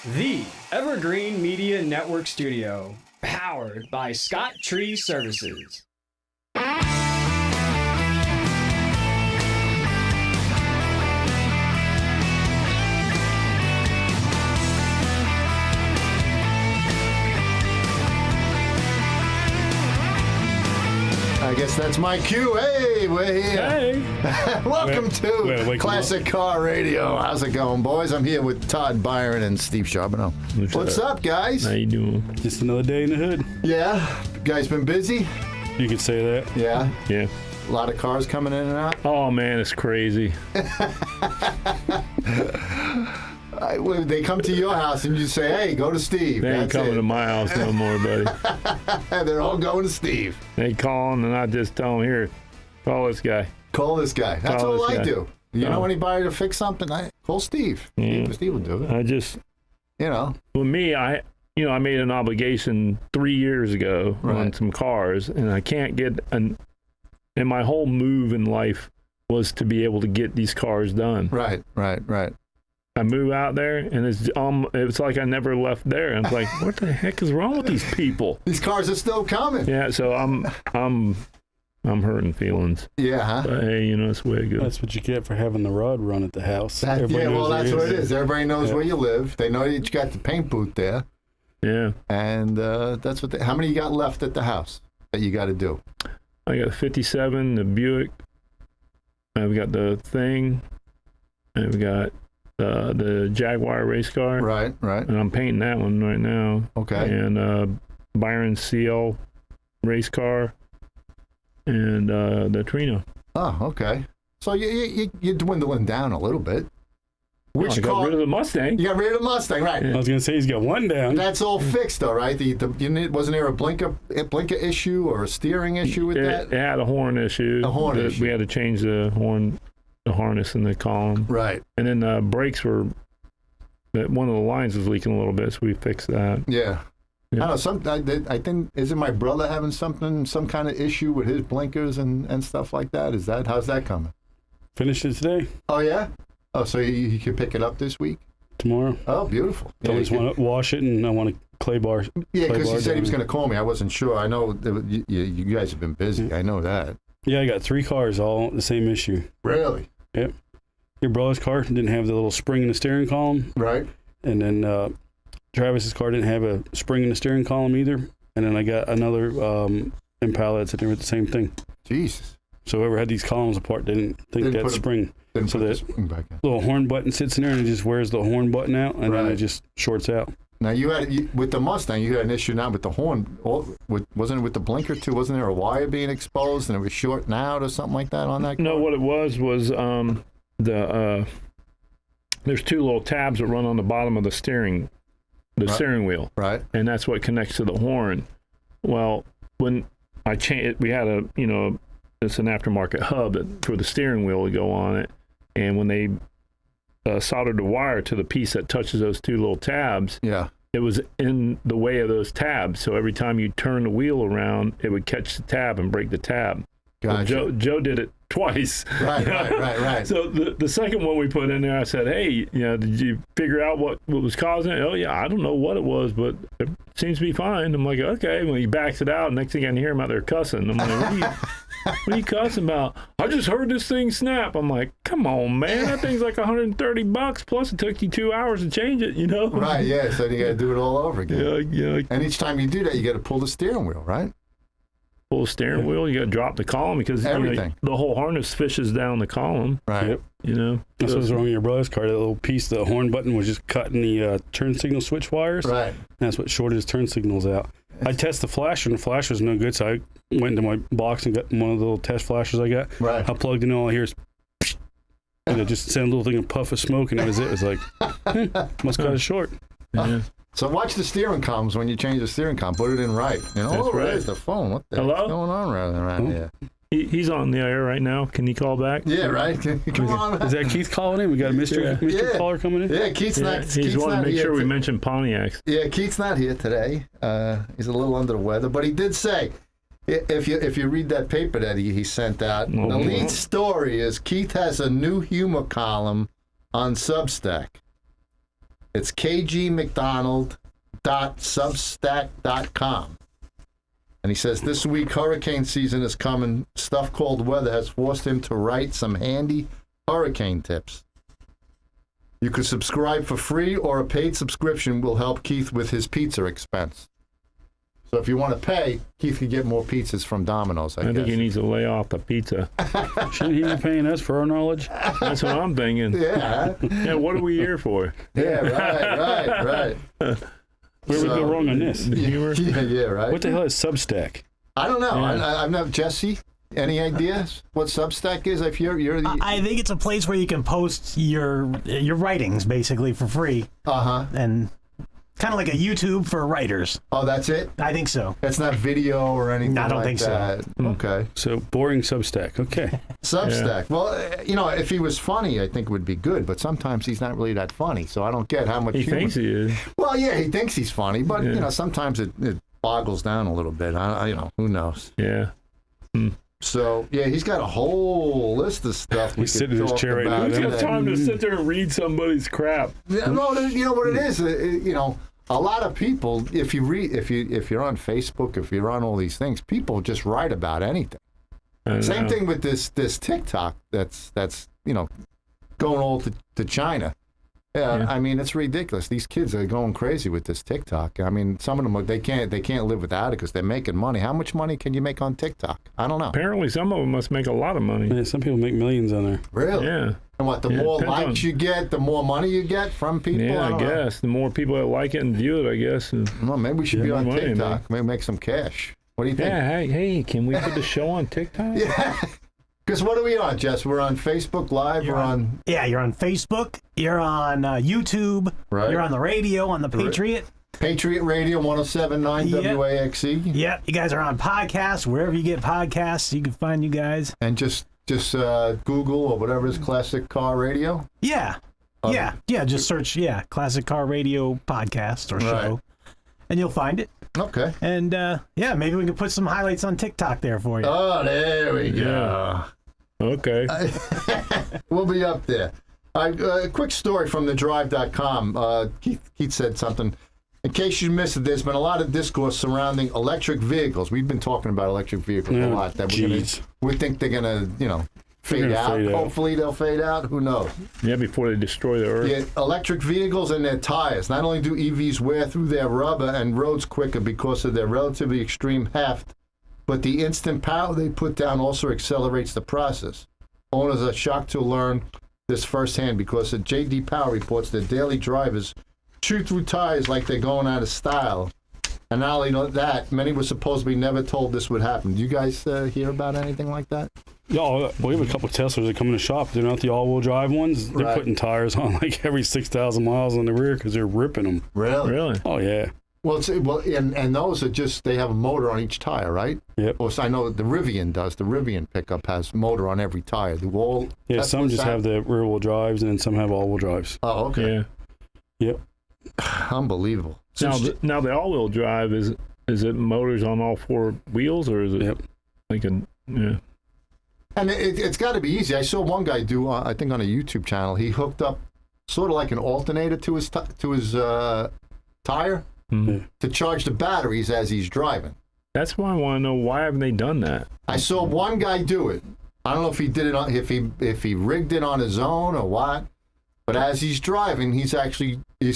The Evergreen Media Network Studio, powered by Scott Tree Services. I guess that's my cue. Hey, we're here. Hey. Welcome to Classic Car Radio. How's it going, boys? I'm here with Todd Byron and Steve Charbonneau. What's up, guys? How you doing? Just another day in the hood. Yeah. You guys been busy? You could say that. Yeah. Yeah. A lot of cars coming in and out? Oh, man, it's crazy. They come to your house and you say, hey, go to Steve. They ain't coming to my house no more, buddy. They're all going to Steve. They call and I just tell them, here, call this guy. Call this guy. That's Call all this I guy. do. You know anybody to fix something? Call Steve. Yeah. Steve will do it. I just, With me, I made an obligation 3 years ago on some cars, and I can't get and my whole move in life was to be able to get these cars done. Right. I move out there, and it's like I never left there. I'm like, what the heck is wrong with these people? These cars are still coming. Yeah, so I'm hurting feelings. Yeah, huh? But hey, it's the way it goes. That's what you get for having the rod run at the house. That's Everybody knows where that's he what it is. Everybody knows where you live. They know that you got the paint booth there. Yeah. And that's what how many you got left at the house that you got to do? I got 57, the Buick. I've got the Thing. I've got the Jaguar race car. Right. And I'm painting that one right now. Okay. And Byron CL race car. And the Trino. Oh, okay. So you're dwindling down a little bit. Which I got car? rid of the Mustang. You got rid of the Mustang, right? I was going to say he's got one down. That's all fixed, though, right? Wasn't there a blinker issue or a steering issue with that? It had a horn issue. A horn issue. We had to change the harness in the column. Right. And then the brakes one of the lines was leaking a little bit, so we fixed that. Yeah. Yeah. I don't know. I think isn't my brother having some kind of issue with his blinkers and stuff like that? How's that coming? Finished it today. Oh yeah. Oh, so you can pick it up this week? Tomorrow. Oh, beautiful. I just want to wash it, and I want a clay bar. Yeah, because he said he was going to call me. I wasn't sure. I know you guys have been busy. I know that. Yeah, I got 3 cars all the same issue. Really? Yep. Your brother's car didn't have the little spring in the steering column. Right. And then Travis's car didn't have a spring in the steering column either. And then I got another Impala that's in there with the same thing. Jesus. So whoever had these columns apart didn't think that spring. Didn't so put that the spring back in. Little horn button sits in there and it just wears the horn button out, and then it just shorts out. Now with the Mustang, you had an issue now with the horn. Wasn't it with the blinker too? Wasn't there a wire being exposed and it was shorting out or something like that on that car? No, what it was there's 2 little tabs that run on the bottom of the steering wheel. Right. And that's what connects to the horn. Well, when I changed, we had it's an aftermarket hub for the steering wheel to go on it. And when they soldered the wire to the piece that touches those 2 little tabs, it was in the way of those tabs. So every time you turn the wheel around, it would catch the tab and break the tab. Gotcha. Well, Joe did it twice. Right. So the second one we put in there, I said, hey, did you figure out what was causing it? Oh, yeah, I don't know what it was, but it seems to be fine. I'm like, okay. When he backs it out, next thing I can hear him out there cussing. I'm like, what are you cussing about? I just heard this thing snap. I'm like, come on, man. That thing's like $130, plus it took you 2 hours to change it, Right, yeah. So you got to do it all over again. Yeah. And each time you do that, you got to pull the steering wheel, right? Pull the steering wheel, you got to drop the column because everything. The whole harness fishes down the column. Right. Yep. That's what's wrong with your brother's car. That little piece, the horn button was just cutting the turn signal switch wires. Right. That's what shorted his turn signals out. I tested the flasher, and the flasher was no good, so I went into my box and got one of the little test flashers I got. Right. I plugged in, all I hear is and it just sent a little thing, a puff of smoke, and that was it. It was like, must cut it short. Yeah. So watch the steering columns when you change the steering column. Put it in right. That's right. There's the phone. What the Hello? heck's going on around here? He's on the air right now. Can you call back? Yeah, right. Come on. Is that Keith calling in? We got a mystery caller coming in? Yeah, Keith's not. He's wanting to make sure we mention Pontiacs. Yeah, Keith's not here today. He's a little under the weather, but he did say, if you read that paper that he sent out, the lead story is Keith has a new humor column on Substack. It's kgmcdonald.substack.com. And he says, this week hurricane season is coming. Stuff cold weather has forced him to write some handy hurricane tips. You could subscribe for free, or a paid subscription will help Keith with his pizza expense. So if you want to pay, Keith could get more pizzas from Domino's, I guess. I think he needs to lay off the pizza. Shouldn't he be paying us for our knowledge? That's what I'm thinking. Yeah. Yeah, what are we here for? Yeah, right. Where would we go wrong on this? Humor? Yeah, right. What the hell is Substack? I don't know. Yeah. I've never, Jesse, any ideas what Substack is? If you're the... I think it's a place where you can post your writings basically for free, and kind of like a YouTube for writers. Oh, that's it? I think so. It's not video or anything No, I don't like think that. so. Okay. So boring Substack. Okay. Substack. Yeah. Well, if he was funny, I think it would be good. But sometimes he's not really that funny, so I don't get how much He thinks he is. Well, yeah, he thinks he's funny, but sometimes it boggles down a little bit. Who knows? Yeah. So yeah, he's got a whole list of stuff. He's sitting in his chair right now. Who's got time to sit there and read somebody's crap? No, you know what it is. A lot of people, if you're on Facebook, if you're on all these things, people just write about anything. Same thing with this TikTok that's going all to China. Yeah, I mean, it's ridiculous. These kids are going crazy with this TikTok. I mean, some of them they can't live without it because they're making money. How much money can you make on TikTok? I don't know. Apparently, some of them must make a lot of money. Yeah, some people make millions on there. Really? Yeah. And what? The more likes you get, the more money you get from people. Yeah, I guess the more people that like it and view it, I guess. Well, maybe we should be on money, TikTok. Maybe make some cash. What do you think? Yeah. Hey, can we put the show on TikTok? Yeah. Because what are we on, Jess? We're on Facebook Live. You're on Facebook. You're on YouTube. Right. You're on the radio on the Patriot. Patriot Radio 107.9 WAXE. Yep. You guys are on podcasts. Wherever you get podcasts, you can find you guys. And just Google or whatever is Classic Car Radio. Yeah. Yeah. Just search Classic Car Radio podcast or show, and you'll find it. Okay. And maybe we can put some highlights on TikTok there for you. Oh, there we go. Yeah. Okay. We'll be up there. A quick story from thedrive.com. Keith said something. In case you missed it, there's been a lot of discourse surrounding electric vehicles. We've been talking about electric vehicles a lot. That we think they're going to, fade out. Hopefully they'll fade out. Who knows? Yeah, before they destroy the earth. Yeah, electric vehicles and their tires. Not only do EVs wear through their rubber and roads quicker because of their relatively extreme heft, but the instant power they put down also accelerates the process. Owners are shocked to learn this firsthand because the J.D. Power reports that daily drivers chew through tires like they're going out of style. And not only that, many were supposedly never told this would happen. Do you guys hear about anything like that? Yeah, we have a couple of Teslas that come in the shop. They're not the all-wheel drive ones. They're putting tires on like every 6,000 miles on the rear because they're ripping them. Really? Oh, yeah. Well, and those are just, they have a motor on each tire, right? Yep. Well, so I know the Rivian does. The Rivian pickup has motor on every tire. Some just have the rear-wheel drives, and then some have all-wheel drives. Oh, okay. Yeah. Yep. Unbelievable. Now the all-wheel drive, is it motors on all four wheels, or is it like a... Yeah. And it's got to be easy. I saw one guy do, I think on a YouTube channel, he hooked up sort of like an alternator to his tire to charge the batteries as he's driving. That's why I want to know, why haven't they done that? I saw one guy do it. I don't know if he did it on, if he rigged it on his own or what, but as he's driving, he's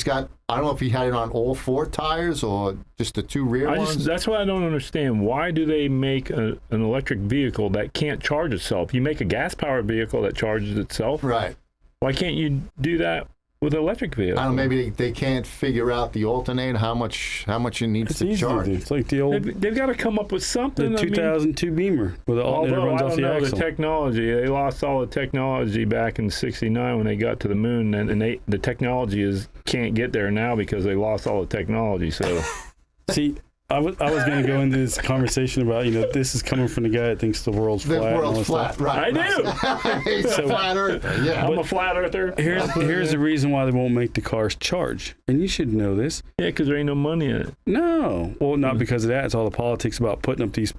got, I don't know if he had it on all four tires or just the two rear ones. That's what I don't understand. Why do they make an electric vehicle that can't charge itself? You make a gas-powered vehicle that charges itself. Right. Why can't you do that with an electric vehicle? I don't know, maybe they can't figure out the alternator, how much it needs to charge. It's like the old... They've got to come up with something. The 2002 Beamer where the alternator runs off the axle. The technology, they lost all the technology back in '69 when they got to the moon, and the technology can't get there now because they lost all the technology. So, see, I was going to go into this conversation about, this is coming from the guy that thinks the world's flat. The world's flat, right. I do. He's a flat earther, yeah. I'm a flat earther. Here's the reason why they won't make the cars charge. And you should know this. Yeah, because there ain't no money in it. No. Well, not because of that. It's all the politics about putting up these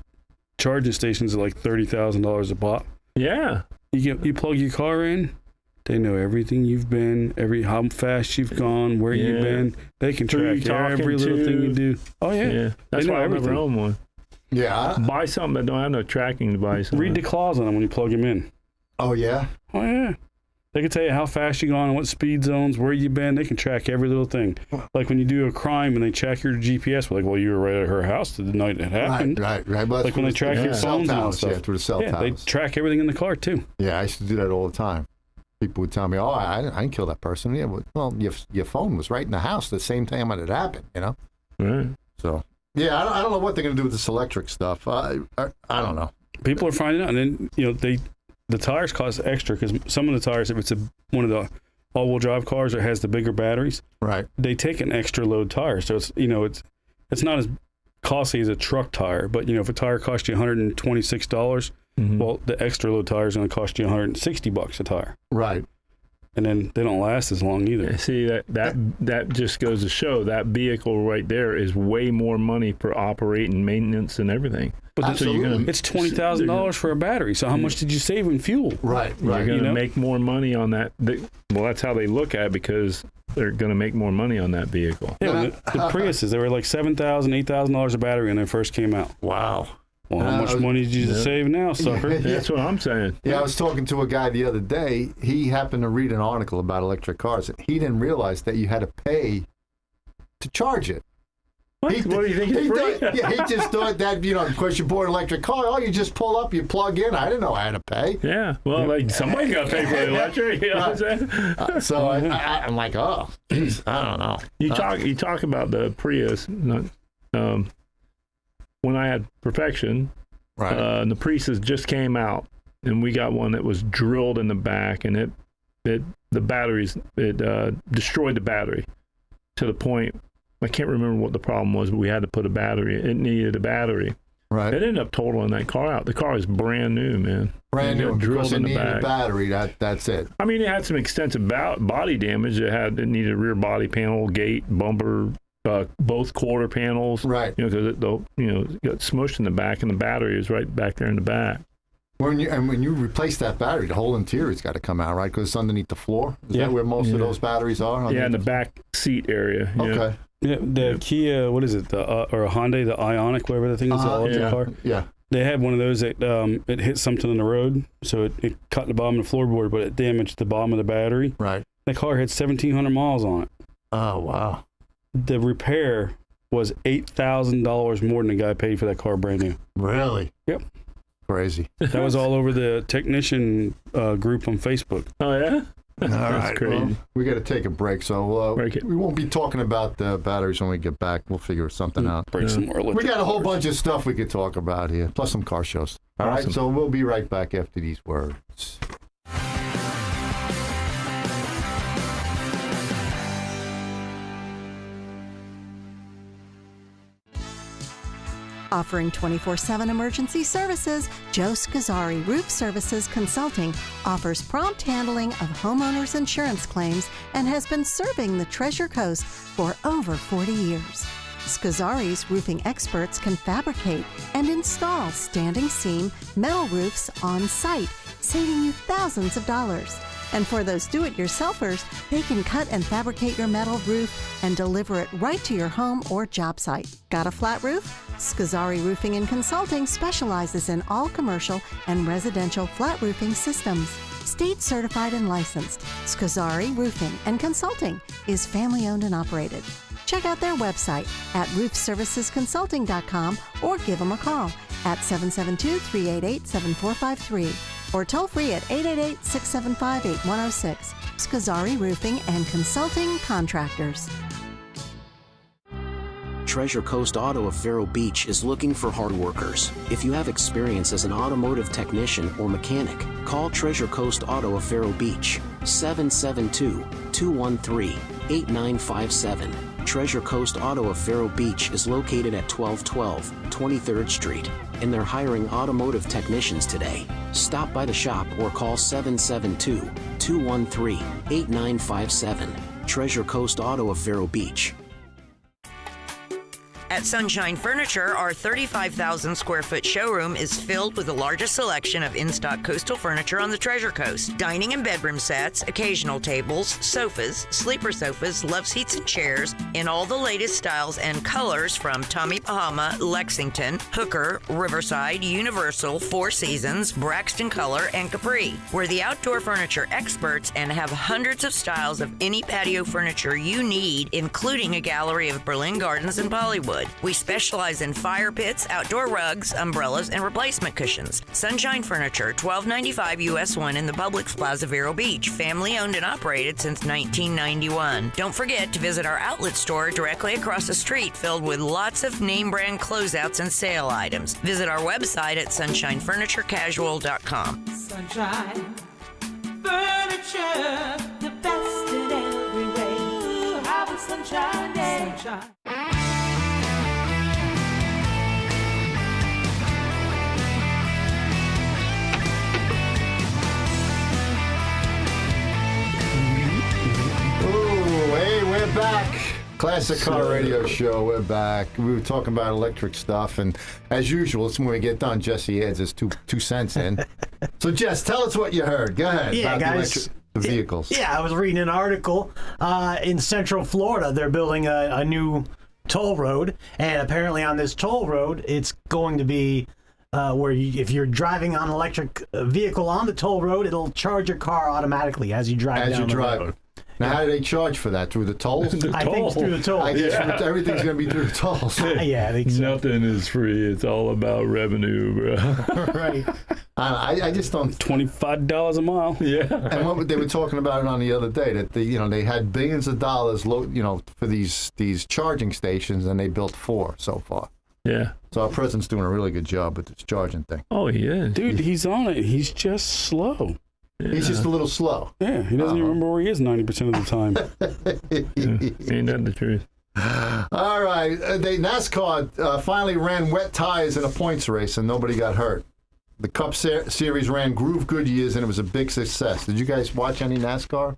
charging stations at like $30,000 a pop. Yeah. You plug your car in, They know everything you've been, how fast you've gone, where you've been. They can track every little thing you do. Oh, yeah. That's why I never own one. Yeah. Buy something that don't have no tracking device. Read the clause on them when you plug them in. Oh, yeah? Oh, yeah. They can tell you how fast you've gone, what speed zones, where you've been. They can track every little thing. Like when you do a crime and they check your GPS, like, well, you were right at her house the night it happened. Right. Like when they track your phones and all that stuff. Yeah, through the cell towers. They track everything in the car, too. Yeah, I used to do that all the time. People would tell me, "Oh, I didn't kill that person." Yeah, well, your phone was right in the house the same time when it happened. Right. So, yeah, I don't know what they're going to do with this electric stuff. I don't know. People are finding out, and then the tires cost extra because some of the tires, if it's one of the all-wheel drive cars that has the bigger batteries, right? They take an extra load tire, so it's it's not as costly as a truck tire. But if a tire costs you $126. Well, the extra load tire is going to cost you $160 a tire. Right. And then they don't last as long either. See, that just goes to show that vehicle right there is way more money for operating, maintenance, and everything. But it's $20,000 for a battery. So how much did you save in fuel? Right. You're going to make more money on that. Well, that's how they look at it because they're going to make more money on that vehicle. Yeah, the Priuses, they were like $7,000, $8,000 a battery when they first came out. Wow. Well, how much money did you save now, sucker? Yeah. That's what I'm saying. Yeah, I was talking to a guy the other day. He happened to read an article about electric cars. He didn't realize that you had to pay to charge it. What do you think it's free? He just thought that, of course, you bought an electric car. You just pull up, you plug in. I didn't know I had to pay. Yeah. Well, somebody's got to pay for the electric. You know what I'm saying? So I'm like, oh, geez, I don't know. You talk about the Prius. When I had Perfection, the Priuses just came out, and we got one that was drilled in the back, and it destroyed the battery to the point. I can't remember what the problem was, but we had to put a battery. It needed a battery. Right. It ended up totaling that car out. The car is brand new, man. Brand new, because it needed a battery. That's it. I mean, it had some extensive body damage. It needed a rear body panel, gate, bumper, both quarter panels. Right. Because it got smushed in the back, and the battery is right back there in the back. When you replace that battery, the whole interior's got to come out, right? Because it's underneath the floor. Is that where most of those batteries are? Yeah, in the back seat area. Okay. Yeah, the Kia, what is it? Or a Hyundai, the Ioniq, whatever the thing is, the electric car. Yeah. They had one of those that it hit something on the road, so it cut the bottom of the floorboard, but it damaged the bottom of the battery. Right. The car had 1,700 miles on it. Oh, wow. The repair was $8,000 more than the guy paid for that car brand new. Really? Yep. Crazy. That was all over the technician group on Facebook. Oh, yeah? All right. Crazy. Well, we got to take a break, so we won't be talking about the batteries when we get back. We'll figure something out. Break some more electric We got a whole bunch of stuff we could talk about here, plus some car shows. All right, so we'll be right back after these words. Offering 24/7 emergency services, Joe Scazzari Roof Services Consulting offers prompt handling of homeowners' insurance claims and has been serving the Treasure Coast for over 40 years. Scazzari's roofing experts can fabricate and install standing seam metal roofs on site, saving you thousands of dollars. And for those do-it-yourselfers, they can cut and fabricate your metal roof and deliver it right to your home or job site. Got a flat roof? Scazzari Roofing and Consulting specializes in all commercial and residential flat roofing systems. State certified and licensed, Scazzari Roofing and Consulting is family-owned and operated. Check out their website at roofservicesconsulting.com or give them a call at 772-388-7453 or toll free at 888-675-8106. Scazzari Roofing and Consulting Contractors. Treasure Coast Auto of Vero Beach is looking for hard workers. If you have experience as an automotive technician or mechanic, call Treasure Coast Auto of Vero Beach, 772-213-8957. Treasure Coast Auto of Vero Beach is located at 1212 23rd Street, and they're hiring automotive technicians today. Stop by the shop or call 772-213-8957. Treasure Coast Auto of Vero Beach. At Sunshine Furniture, our 35,000 square foot showroom is filled with the largest selection of in-stock coastal furniture on the Treasure Coast. Dining and bedroom sets, occasional tables, sofas, sleeper sofas, love seats and chairs in all the latest styles and colors from Tommy Bahama, Lexington, Hooker, Riverside, Universal, Four Seasons, Braxton Color, and Capri. We're the outdoor furniture experts and have hundreds of styles of any patio furniture you need, including a gallery of Berlin Gardens and Bollywood. We specialize in fire pits, outdoor rugs, umbrellas, and replacement cushions. Sunshine Furniture, 1295 US 1 in the Publix Plaza, Vero Beach. Family owned and operated since 1991. Don't forget to visit our outlet store directly across the street, filled with lots of name brand closeouts and sale items. Visit our website at sunshinefurniturecasual.com. Sunshine Furniture, the best in every way. Ooh, have a sunshine day. Sunshine. Hey, we're back. Classic Car Radio Show. We're back. We were talking about electric stuff, and as usual, it's when we get done, Jesse adds his two cents in. So, Jess, tell us what you heard. Go ahead. Yeah, about guys. the vehicles. Yeah, I was reading an article in Central Florida. They're building a new toll road, and apparently on this toll road, it's going to be where if you're driving on an electric vehicle on the toll road, it'll charge your car automatically as you drive down the road. Now, how do they charge for that? Through the tolls? I think it's through the tolls. I guess everything's going to be through the tolls. Yeah, I think so. Nothing is free. It's all about revenue, bro. Right. I just don't. $25 a mile. Yeah. And what they were talking about it on the other day, that they had billions of dollars, for these charging stations, and they built 4 so far. Yeah. So our president's doing a really good job with this charging thing. Oh, he is. Dude, he's on it. He's just slow. Yeah. He's just a little slow. Yeah, he doesn't even remember where he is 90% of the time. Ain't that the truth? All right. NASCAR finally ran wet tires in a points race, and nobody got hurt. The Cup Series ran Groove Goodyears, and it was a big success. Did you guys watch any NASCAR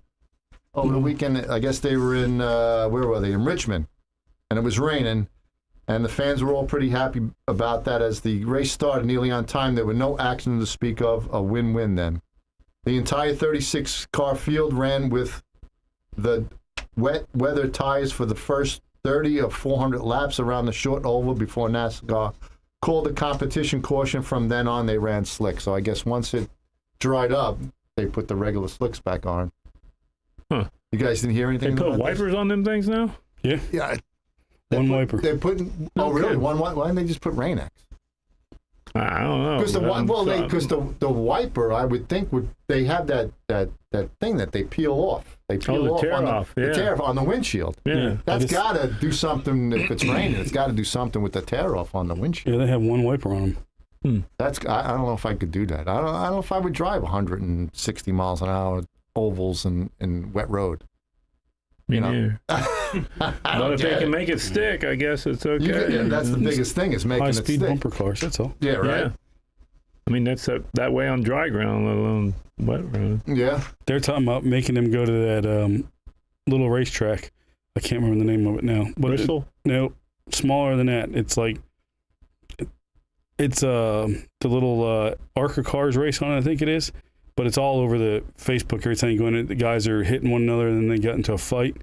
over the weekend? I guess they were in, where were they? In Richmond. And it was raining, and the fans were all pretty happy about that. As the race started nearly on time, there were no accidents to speak of. A win-win then. The entire 36-car field ran with the wet weather tires for the first 30 of 400 laps around the short oval before NASCAR called the competition caution. From then on, they ran slick. So I guess once it dried up, they put the regular slicks back on. Huh. You guys didn't hear anything They put about wipers on them things now? Yeah. Yeah. One wiper. They're putting. Oh, really? Why didn't they just put Rain-X? I don't know. Because the wiper, I would think they have that thing that they peel off. They peel off the tear on the windshield. Yeah, that's got to do something. If it's raining, it's got to do something with the tear off on the windshield. Yeah, they have one wiper on them. I don't know if I could do that. I don't know if I would drive 160 miles an hour ovals in wet road. Me neither. But if they can make it stick, I guess it's okay. That's the biggest thing, is making it stick. High-speed bumper cars, that's all. Yeah, right. Yeah. I mean, that's that way on dry ground, let alone wet road. Yeah. They're talking about making them go to that little racetrack. I can't remember the name of it now. But Bristol? No, smaller than that. It's like, it's the little ARCA cars race on it, I think it is. But it's all over the Facebook every time you go in it. The guys are hitting one another, and then they got into a fight.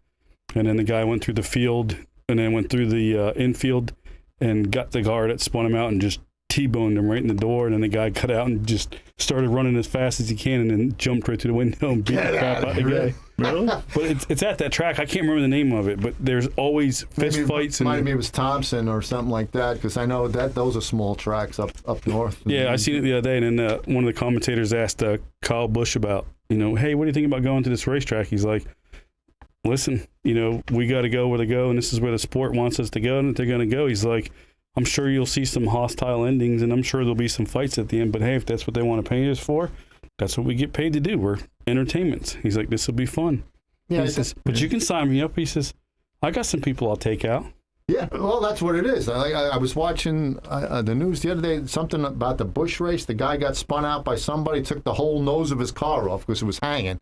And then the guy went through the field, and then went through the infield, and got the car that spun him out and just T-boned him right in the door. And then the guy cut out and just started running as fast as he can, and then jumped right through the window and beat the crap out of the guy. Really? But it's at that track. I can't remember the name of it, but there's always fist fights. Maybe it was Thompson or something like that, because I know that those are small tracks up north. Yeah, I seen it the other day, and then one of the commentators asked Kyle Busch about, hey, what do you think about going to this racetrack? He's like, listen, we got to go where they go, and this is where the sport wants us to go, and if they're going to go, he's like, I'm sure you'll see some hostile endings, and I'm sure there'll be some fights at the end, but hey, if that's what they want to pay us for, that's what we get paid to do. We're entertainment. He's like, this will be fun. Yeah, he says, but you can sign me up. He says, I got some people I'll take out. Yeah, well, that's what it is. I was watching the news the other day, something about the Busch race. The guy got spun out by somebody, took the whole nose of his car off because it was hanging.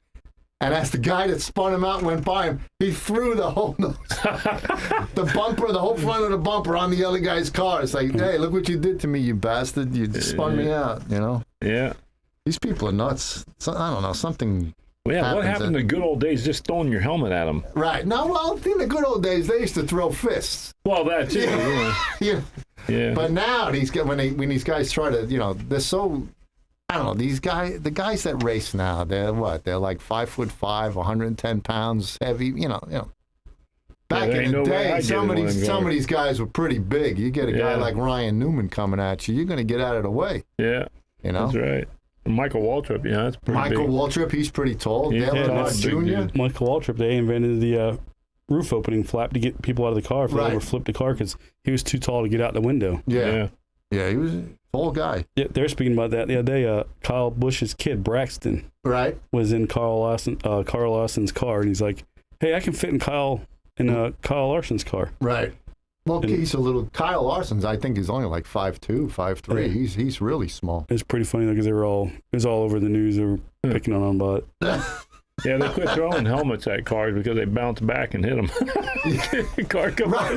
And as the guy that spun him out went by him, he threw the whole the bumper, the whole front of the bumper on the other guy's car. It's like, hey, look what you did to me, you bastard. You spun me out, you know? Yeah. These people are nuts. So, I don't know, something... Well, yeah, what happened to the good old days just throwing your helmet at them? Right. No, well, in the good old days, they used to throw fists. Well, that too. Yeah. Yeah. But now, when these guys try to, you know, they're so... I don't know, the guys that race now, they're what? They're like 5'5", 110 pounds heavy, you know. Back in the day, some of these guys were pretty big. You get a guy like Ryan Newman coming at you, you're going to get out of the way. Yeah. You know? That's right. Michael Waltrip, yeah, that's pretty big. Waltrip, he's pretty tall. Dale Earnhardt Jr. Michael Waltrip, they invented the roof opening flap to get people out of the car if they ever flipped the car because he was too tall to get out the window. Yeah, he was a tall guy. Yeah, they're speaking about that the other day. Kyle Busch's kid, Braxton, was in Carl Larson's car, and he's like, hey, I can fit in Kyle Larson's car. Right. Well, he's a little... Kyle Larson's, I think, is only like 5'2", 5'3". Yeah. He's really small. It's pretty funny, though, because it was all over the news. They were picking on him about it. Yeah, they quit throwing helmets at cars because they bounced back and hit them. Car come out,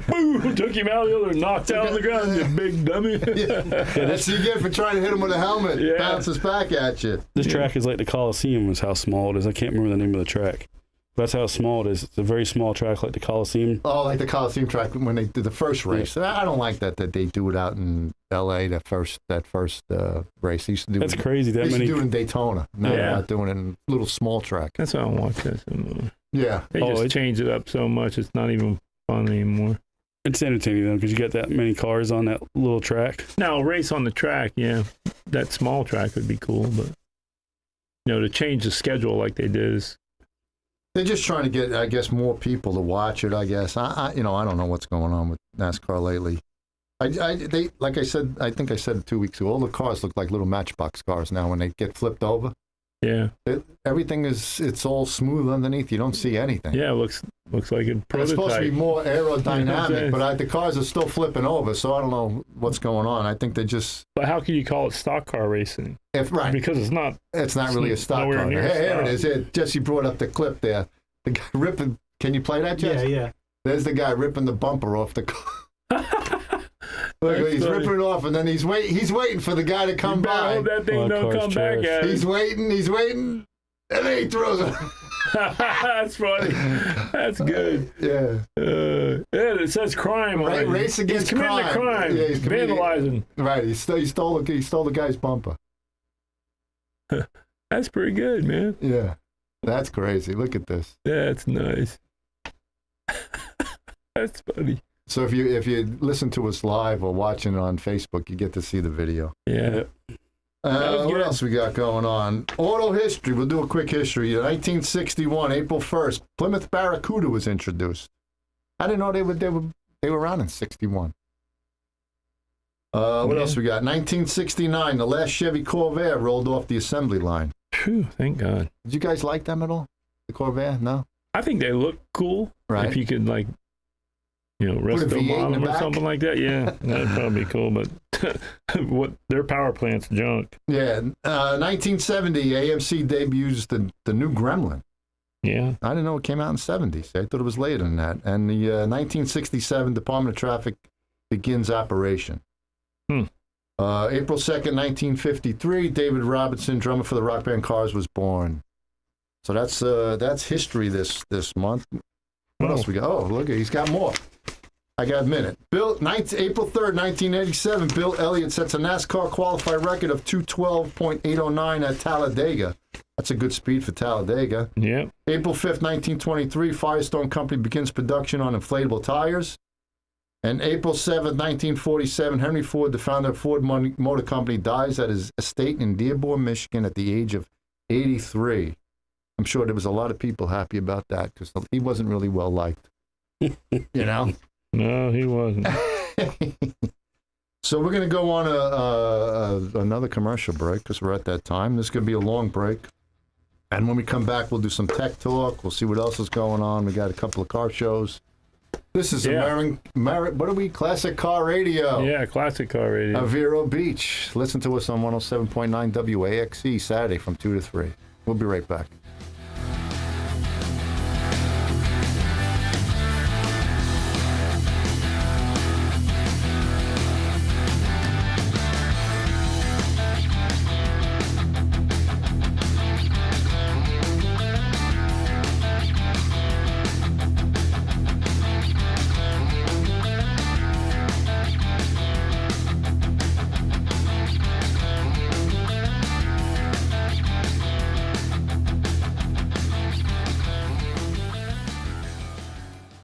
boom, took him out the other, knocked out on the ground, you big dummy. That's what you get for trying to hit him with a helmet. Yeah. Bounces back at you. This track is like the Coliseum is how small it is. I can't remember the name of the track. That's how small it is. It's a very small track like the Coliseum. Oh, like the Coliseum track when they did the first race. Yeah. I don't like that they do it out in L.A., that first race. They used to do That's crazy. They used to do it in Daytona. Now they're not doing it in a little small track. That's why I don't watch that anymore. Yeah. They just change it up so much, it's not even fun anymore. It's entertaining, though, because you get that many cars on that little track. Now, a race on the track, yeah, that small track would be cool, but, to change the schedule like they did is... They're just trying to get, I guess, more people to watch it, I guess. I don't know what's going on with NASCAR lately. They like I said, I think I said it 2 weeks ago, all the cars look like little Matchbox cars now when they get flipped over. Yeah. Everything it's all smooth underneath. You don't see anything. Yeah, it looks like a prototype. It's supposed to be more aerodynamic, but the cars are still flipping over, so I don't know what's going on. I think they just... But how can you call it stock car racing? Because it's not... It's not really a stock car. Here it is. Jesse brought up the clip there. The guy ripping... Can you play that, Jesse? Yeah. There's the guy ripping the bumper off the car. Look, he's ripping it off, and then he's waiting for the guy to come by. Hope that thing don't come back at him. He's waiting, and then he throws it. That's funny. That's good. Yeah. It says crime on it. Race against crime. He's committing a crime. Yeah, he's vandalizing. Right. He stole the guy's bumper. That's pretty good, man. Yeah. That's crazy. Look at this. That's nice. That's funny. So if you listen to us live or watching it on Facebook, you get to see the video. Yeah. What else we got going on? Auto history. We'll do a quick history. 1961, April 1st, Plymouth Barracuda was introduced. I didn't know they were around in 61. What else we got? 1969, the last Chevy Corvair rolled off the assembly line. Phew, thank God. Did you guys like them at all? The Corvair? No? I think they look cool. Right. If you could, rest them on them or something like that. Yeah, that'd probably be cool, but their power plant's junk. Yeah. 1970, AMC debuts the new Gremlin. Yeah. I didn't know it came out in the 70s. I thought it was later than that. And the 1967 Department of Traffic begins operation. April 2nd, 1953, David Robinson, drummer for the rock band Cars, was born. So that's history this month. What else we got? Oh, look, he's got more. I got a minute. April 3rd, 1987, Bill Elliott sets a NASCAR qualified record of 212.809 at Talladega. That's a good speed for Talladega. Yeah. April 5th, 1923, Firestone Company begins production on inflatable tires. And April 7th, 1947, Henry Ford, the founder of Ford Motor Company, dies at his estate in Dearborn, Michigan at the age of 83. I'm sure there was a lot of people happy about that because he wasn't really well liked. No, he wasn't. So we're going to go on another commercial break because we're at that time. This is going to be a long break. And when we come back, we'll do some tech talk. We'll see what else is going on. We got a couple of car shows. This is what are we? Classic Car Radio. Yeah, Classic Car Radio. Vero Beach. Listen to us on 107.9 WAXE Saturday from 2 to 3. We'll be right back.